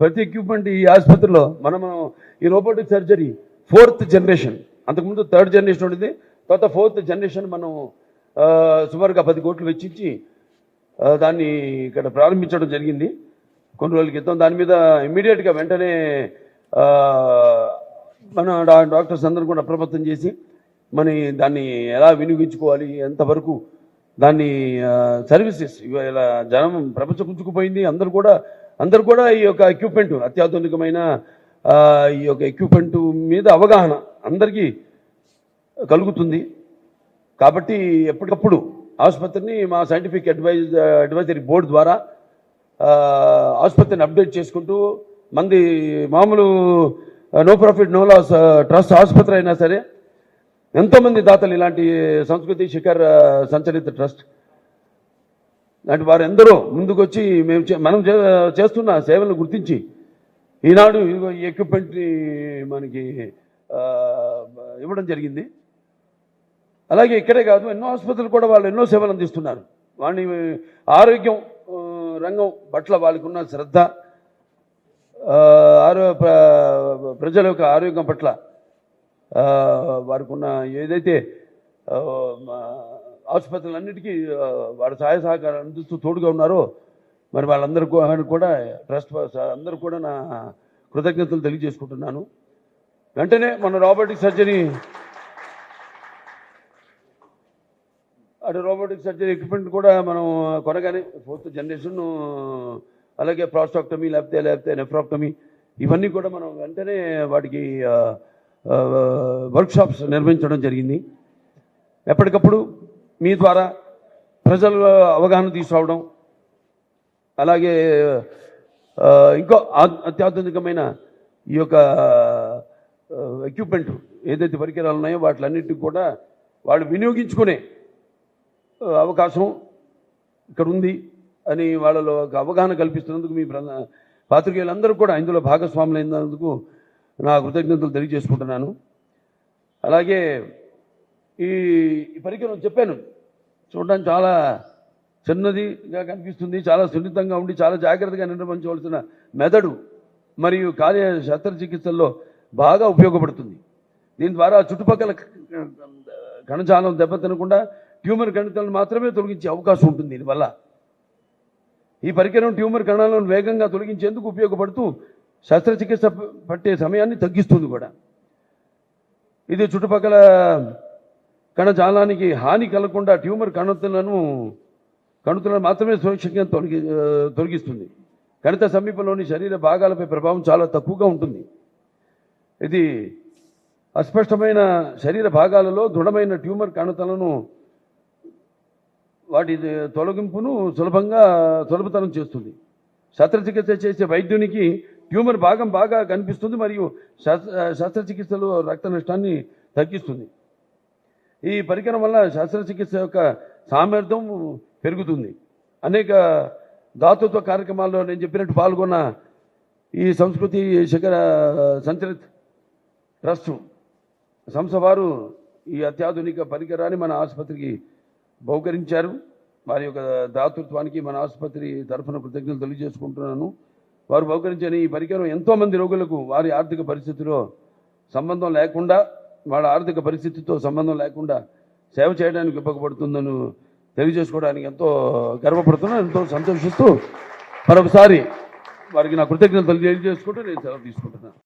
ప్రతి ఎక్విప్మెంట్ ఈ ఆసుపత్రిలో మనము ఈ రోబోటిక్ సర్జరీ 4th జనరేషన్, అంతకుముందు 3rd జనరేషన్ ఉండేది, తర్వాత 4th జనరేషన్ మనం సుమారుగా 10 కోట్లు వెచ్చించి దాన్ని ఇక్కడ ప్రారంభించడం జరిగింది కొన్ని రోజుల క్రితం. దాని మీద ఇమ్మీడియట్గా వెంటనే మన డాక్టర్స్ అందరూ కూడా అప్రమత్తం చేసి దాన్ని ఎలా వినియోగించుకోవాలి, ఎంతవరకు దాన్ని సర్వీసెస్ ఇలా జనం ప్రపంచం గుంజుకుపోయింది. అందరూ కూడా ఈ యొక్క ఎక్విప్మెంట్, అత్యాధునికమైన ఈ యొక్క ఎక్విప్మెంట్ మీద అవగాహన అందరికీ కలుగుతుంది. కాబట్టి ఎప్పటికప్పుడు ఆసుపత్రిని మా సైంటిఫిక్ అడ్వైజరీ బోర్డు ద్వారా ఆసుపత్రిని అప్డేట్ చేసుకుంటూ, మామూలు no profit no loss trust ఆసుపత్రి అయినా సరే ఎంతోమంది దాతలు, ఇలాంటి సంస్కృతి శిఖర్ సంచలిత ట్రస్ట్ లాంటి వారు ఎందరో ముందుకొచ్చి మనం చేస్తున్న సేవలను గుర్తించి ఈనాడు ఈ ఎక్విప్మెంట్ని మనకి ఇవ్వడం జరిగింది. అలాగే ఇక్కడే కాదు, ఎన్నో ఆసుపత్రులు కూడా వాళ్ళు ఎన్నో సేవలు అందిస్తున్నారు. వాడిని ఆరోగ్యం రంగం పట్ల వాళ్ళకు ఉన్న శ్రద్ధ, ప్రజల యొక్క ఆరోగ్యం పట్ల వారికి ఉన్న ఏదైతే ఆసుపత్రులన్నిటికీ వారి సహాయ సహకారాలు అందిస్తూ తోడుగా ఉన్నారో, మరి వాళ్ళందరూ కూడా ట్రస్ట్ అందరూ కూడా నా కృతజ్ఞతలు తెలియజేసుకుంటున్నాను. వెంటనే మన రోబోటిక్ సర్జరీ ఎక్విప్మెంట్ కూడా మనం కొనగానే 4th జనరేషన్, అలాగే ప్రాస్టాక్టమీ లేకపోతే నెఫ్రాక్టమీ, ఇవన్నీ కూడా మనం వెంటనే వాటికి వర్క్షాప్స్ నిర్వహించడం జరిగింది. ఎప్పటికప్పుడు మీ ద్వారా ప్రజల అవగాహన తీసుకురావడం, అలాగే ఇంకో అత్యాధునికమైన ఈ యొక్క ఎక్విప్మెంట్ ఏదైతే పరికరాలు ఉన్నాయో వాటిలన్నిటికీ కూడా వాళ్ళు వినియోగించుకునే అవకాశం ఇక్కడ ఉంది అని వాళ్ళలో ఒక అవగాహన కల్పిస్తున్నందుకు మీ పాత్రికేయులందరూ కూడా ఇందులో భాగస్వాములైనందుకు నా కృతజ్ఞతలు తెలియజేసుకుంటున్నాను. అలాగే ఈ పరికరం చెప్పాను, చూడడానికి చాలా చిన్నదిగా కనిపిస్తుంది, చాలా సున్నితంగా ఉండి చాలా జాగ్రత్తగా నిర్వహించవలసిన మెదడు మరియు కార్య శస్త్రచికిత్సల్లో బాగా ఉపయోగపడుతుంది. దీని ద్వారా చుట్టుపక్కల కణజాలం దెబ్బతినకుండా ట్యూమర్ కణితులను మాత్రమే తొలగించే అవకాశం ఉంటుంది. దీనివల్ల ఈ పరికరం ట్యూమర్ కణాలను వేగంగా తొలగించేందుకు ఉపయోగపడుతూ శస్త్రచికిత్స పట్టే సమయాన్ని తగ్గిస్తుంది కూడా. ఇది చుట్టుపక్కల కణజాలానికి హాని కలగకుండా ట్యూమర్ కణుతులను మాత్రమే సురక్షితంగా తొలగిస్తుంది. కణిత సమీపంలోని శరీర భాగాలపై ప్రభావం చాలా తక్కువగా ఉంటుంది. ఇది అస్పష్టమైన శరీర భాగాలలో దృఢమైన ట్యూమర్ కణతలను వాటి తొలగింపును సులభతరం చేస్తుంది. శస్త్రచికిత్స చేసే వైద్యునికి ట్యూమర్ భాగం బాగా కనిపిస్తుంది మరియు శస్త్రచికిత్సలో రక్త నష్టాన్ని తగ్గిస్తుంది. ఈ పరికరం వల్ల శస్త్రచికిత్స యొక్క సామర్థ్యం పెరుగుతుంది. అనేక దాతృత్వ కార్యక్రమాల్లో నేను చెప్పినట్టు పాల్గొన్న ఈ సంస్కృతి శిఖర సంచలిత ట్రస్ట్ సంస్థ వారు ఈ అత్యాధునిక పరికరాన్ని మన ఆసుపత్రికి బహుకరించారు. వారి యొక్క దాతృత్వానికి మన ఆసుపత్రి తరఫున కృతజ్ఞతలు తెలియజేసుకుంటున్నాను. వారు బహుకరించిన ఈ పరికరం ఎంతోమంది రోగులకు వారి ఆర్థిక పరిస్థితితో సంబంధం లేకుండా సేవ చేయడానికి ఉపయోగపడుతుందని తెలియజేసుకోవడానికి ఎంతో గర్వపడుతున్నాను, ఎంతో సంతోషిస్తూ మరొకసారి వారికి నా కృతజ్ఞతలు తెలియజేసుకుంటూ నేను సెలవు తీసుకుంటున్నాను.